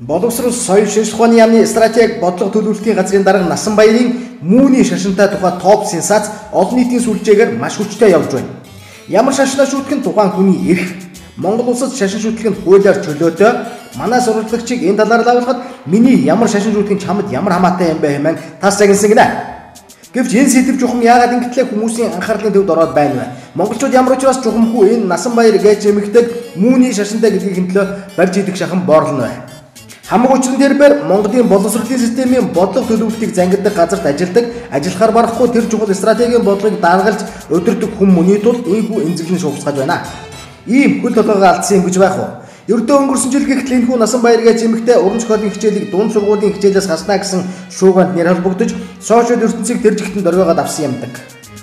Боловсрол соёл шинжлэх ухааны яамны стратеги бодлого төлөвлөлтийн газрын дарга Насанбаярын Мууны шашинтай тухай топ сенсац олон нийтийн сүлжээгээр маш хүчтэй явж байна. Ямар шашнаа шүүтгэн тухайн хүний эрх. Монгол улсад шашин шүүтгэх нь хуулиар чөлөөтэй. Манай сурвалжлагчийг энэ талаар лавлахад миний ямар шашин шүүтгэн чамд ямар хамаатай юм бэ хэмээн тас загинсан гинэ. Гэвч энэ сэдв чухам яагаад ингэтлээ хүмүүсийн анхаарлын төвд ороод байна вэ? Монголчууд ямар учраас чухамхүү энэ Насанбаяр гэж эмэгтэйг Мууны шашинтай гэдгийн төлөө барьж идэх шахан боорлон вэ? Хамаг учрын тэрээр Монголын боловсролын системийн бодлого төлөвлөлтийг зангиддаг газарт ажилладаг, ажиллахаар барахгүй тэр чухал стратегийн бодлогыг даргалж өдөрдөг хүмүүний тул ийхүү эмзэглэн шугацгааж байна. Ийм хөл толгойгоо алдсан юм гэж байх уу? Ердөө өнгөрсөн жил гэхтэл энэхүү Насанбаяр гэж эмэгтэй уран зохиолын хичээлийг дунд сургуулийн хичээлээс хаснаа гэсэн шуугианд нэр холбогдож, сошиал ертөнцийг тэр жигтэн дөргиогоод авсан юмдаг.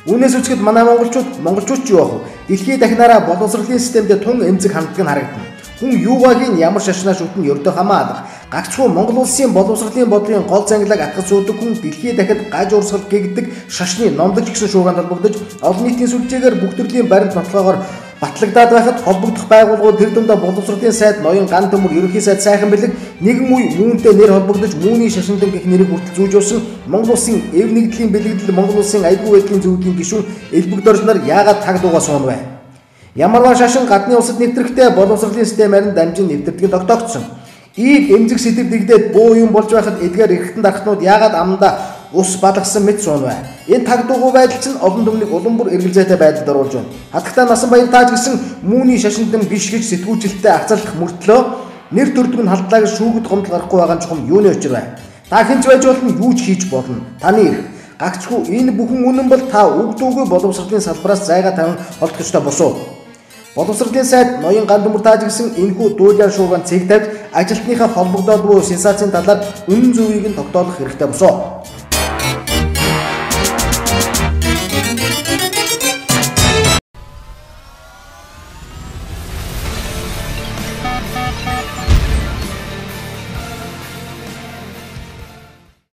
Үүнээс үчихэд манай монголчууд ч юу ах вэ? Дэлхийд дахинаараа боловсролын системд тун эмзэг ханддаг нь харагдана. Хүн юугааг нь ямар шашнаа шүтэн ердөө хамаадаг. Гагцхүү Монгол улсын боловсролын бодлогын гол зангилааг атгах зүүдэг хүн дэлхийд дахид гаж урсгал гэгдэг шашны номдогч гэсэн шуугианд холбогдож олон нийтийн сүлжээгээр бүх төрлийн баримт нотлогоор батлагдаад байхад холбогдох байгууллагууд тэр дундаа боловсролын сайд, ноён ган төмөр, ерөнхий сайд сайхан бэлэг нэгэн үе Муунтэй нэр холбогдож Мууны шашинтан гэх нэрийг хүртэл зүүж явсан Монгол улсын эв нэгдлийн бэлэгдэл Монгол улсын аюулгүй байдлын зөвлөлийн гишүүн элбэг доржноор яагаад таг дуугаа суун вэ? Ямарваа шашин гадны улсад нэвтрэхтэй боловсролын системээр нь дамжин нэвтэрдэг нь тогтоогдсон. Ийм эмзэг сэдв дэгдээд буу юм болж байхад эдгээр эргэтэн дархтнууд яагаад амдаа ус балгасан мэт суун вэ? Энэ таг дуугүй байдал чинь олон түмнийг улам бүр эргэлзээтэй байдалд оруулж байна. Хатагтай Насанбаяр тааж гисэн Мууны шашинтан биш гэж сэтгүүлчлэлтэй ахцарлах мөртлөө нэр төрдөг нь халдлаа гэж шүүгд гомдол гарахгүй байгаа нь чухам юуны учир вэ? Та хинч байж болно, юу ч хийж болно. Таны эрх. Гагцхүү энэ бүхэн үнэн бол та үгдүүгүй боловсролын салбараас зайгаа тавин олдох ёстой босуу. Боловсролын сайд, ноён ган төмөр тааж гисэн энэхүү дуулиар шуугиан цэг тавьж ажилтныхаа холбогдоод буй сенсацийн талаар үнэн зөвийг нь тогтоолох хэрэгтэй босоо.